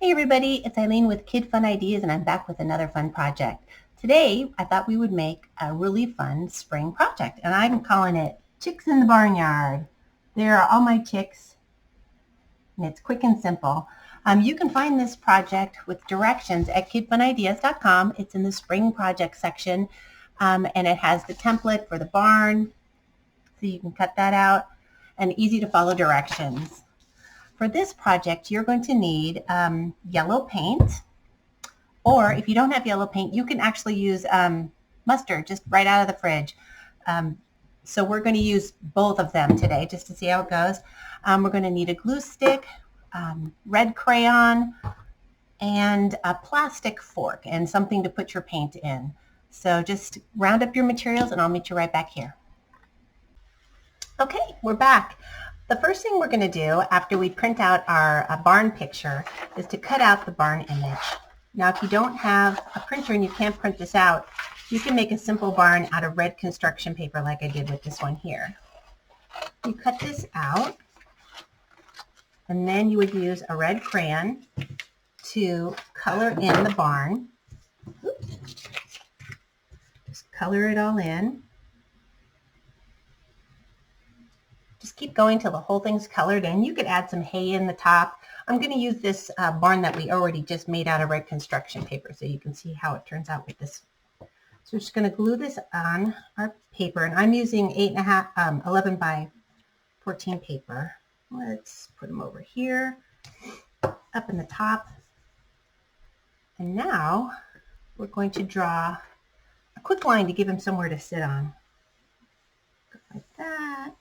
Hey everybody, it's Eileen with Kidfunideas and I'm back with another fun project. Today I thought we would make a really fun spring project and I'm calling it Chicks in the Barnyard. There are all my chicks and it's quick and simple. You can find this project with directions at kidfunideas.com. It's in the spring project section and it has the template for the barn so you can cut that out and easy to follow directions. For this project, you're going to need yellow paint, or if you don't have yellow paint, you can actually use mustard just right out of the fridge. So we're going to use both of them today just to see how it goes. We're going to need a glue stick, red crayon, and a plastic fork and something to put your paint in. So just round up your materials and I'll meet you right back here. Okay, we're back. The first thing we're going to do after we print out our barn picture is to cut out the barn image. Now, if you don't have a printer and you can't print this out, you can make a simple barn out of red construction paper like I did with this one here. You cut this out, and then you would use a red crayon to color in the barn. Just color it all in. Just keep going till the whole thing's colored in. You could add some hay in the top. I'm going to use this barn that we already just made out of red construction paper so you can see how it turns out with this. So we're just going to glue this on our paper, and I'm using 11 by 14 paper. Let's put them over here, up in the top. And now we're going to draw a quick line to give him somewhere to sit on. Go like that.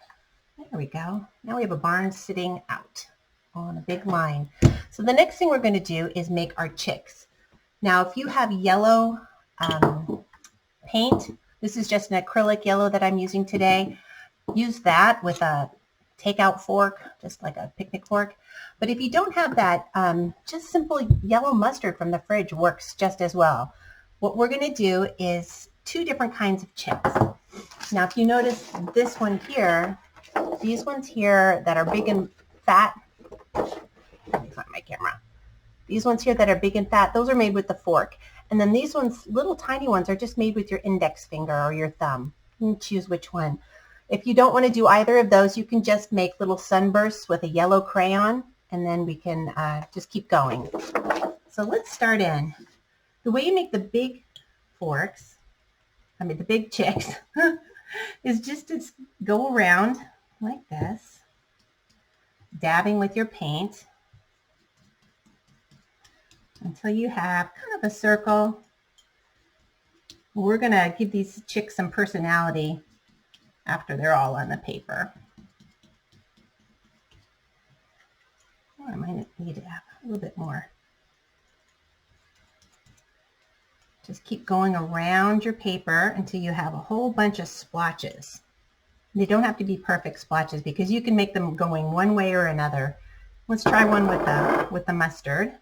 There we go. Now we have a barn sitting out on a big line. So the next thing we're going to do is make our chicks. Now, if you have yellow paint, this is just an acrylic yellow that I'm using today. Use that with a takeout fork, just like a picnic fork. But if you don't have that, just simple yellow mustard from the fridge works just as well. What we're going to do is two different kinds of chicks. Now, if you notice this one here, these ones here that are big and fat, let me find my camera. These ones here that are big and fat, those are made with the fork. And then these ones, little tiny ones, are just made with your index finger or your thumb. You can choose which one. If you don't want to do either of those, you can just make little sunbursts with a yellow crayon, and then we can just keep going. So let's start in. The way you make the big forks, the big chicks, is just to go around like this, dabbing with your paint until you have kind of a circle. We're going to give these chicks some personality after they're all on the paper. Oh, I might need to have a little bit more. Just keep going around your paper until you have a whole bunch of splotches. They don't have to be perfect splotches because you can make them going one way or another. Let's try one with the mustard.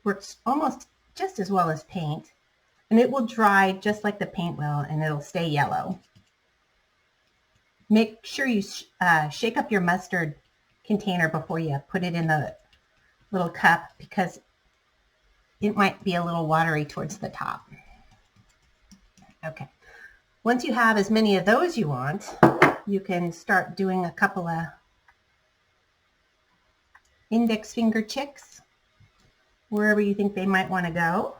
Works almost just as well as paint, and it will dry just like the paint will, and it'll stay yellow. Make sure you shake up your mustard container before you put it in the little cup because it might be a little watery towards the top. Okay. Once you have as many of those you want, you can start doing a couple of index finger chicks wherever you think they might want to go.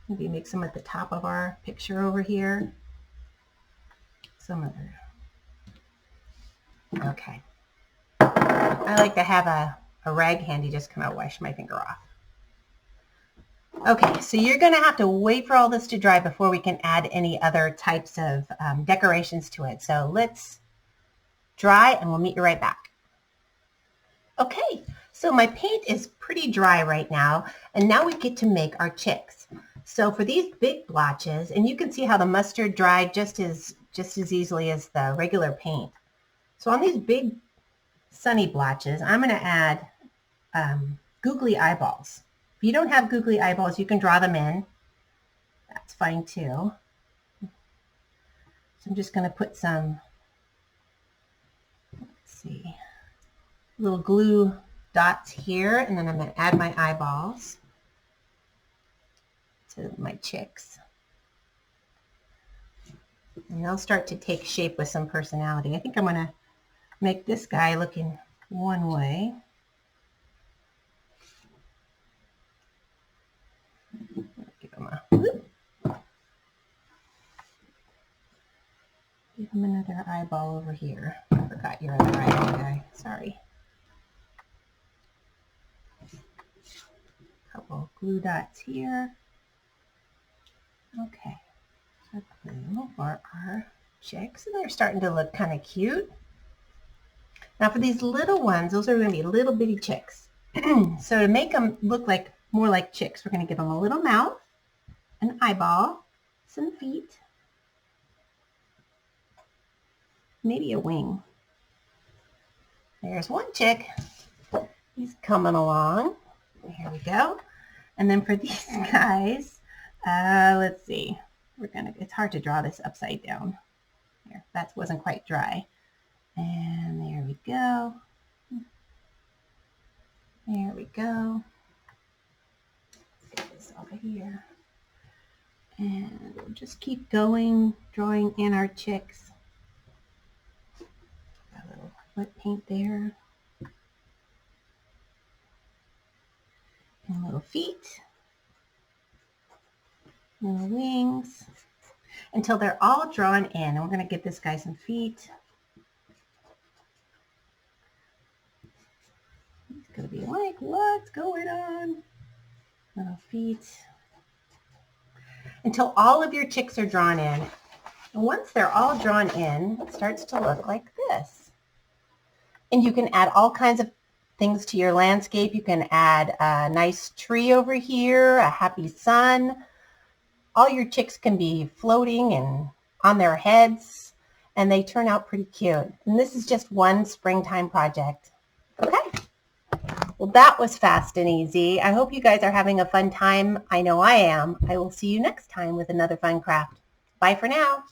Maybe make some at the top of our picture over here. Some other. Okay. I like to have a rag handy just kind of wash my finger off. Okay, so you're going to have to wait for all this to dry before we can add any other types of decorations to it. So let's dry and we'll meet you right back. Okay, so my paint is pretty dry right now, and now we get to make our chicks. So for these big blotches, and you can see how the mustard dried just as easily as the regular paint. So on these big sunny blotches, I'm going to add googly eyeballs. If you don't have googly eyeballs, you can draw them in. That's fine too. So I'm just going to put some, let's see, little glue dots here, and then I'm going to add my eyeballs to my chicks. And they'll start to take shape with some personality. I think I'm going to make this guy looking one way. Give him a whoop. Give him another eyeball over here. I forgot your other eyeball guy. Sorry. Couple glue dots here. Okay. So glue for our chicks, and they're starting to look kind of cute. Now for these little ones, those are going to be little bitty chicks. So to make them look like more like chicks, we're going to give them a little mouth, an eyeball, some feet, maybe a wing. There's one chick. He's coming along. Here we go. And then for these guys, let's see. It's hard to draw this upside down. Here, that wasn't quite dry. And there we go. There we go. Let's get this over here. And we'll just keep going, drawing in our chicks. Got a little foot paint there. And little feet. Little wings. Until they're all drawn in. And we're going to give this guy some feet. He's going to be like, what's going on? Little feet. Until all of your chicks are drawn in. And once they're all drawn in, it starts to look like this. And you can add all kinds of things to your landscape. You can add a nice tree over here, a happy sun. All your chicks can be floating and on their heads, and they turn out pretty cute. And this is just one springtime project. Okay. Well, that was fast and easy. I hope you guys are having a fun time. I know I am. I will see you next time with another fun craft. Bye for now.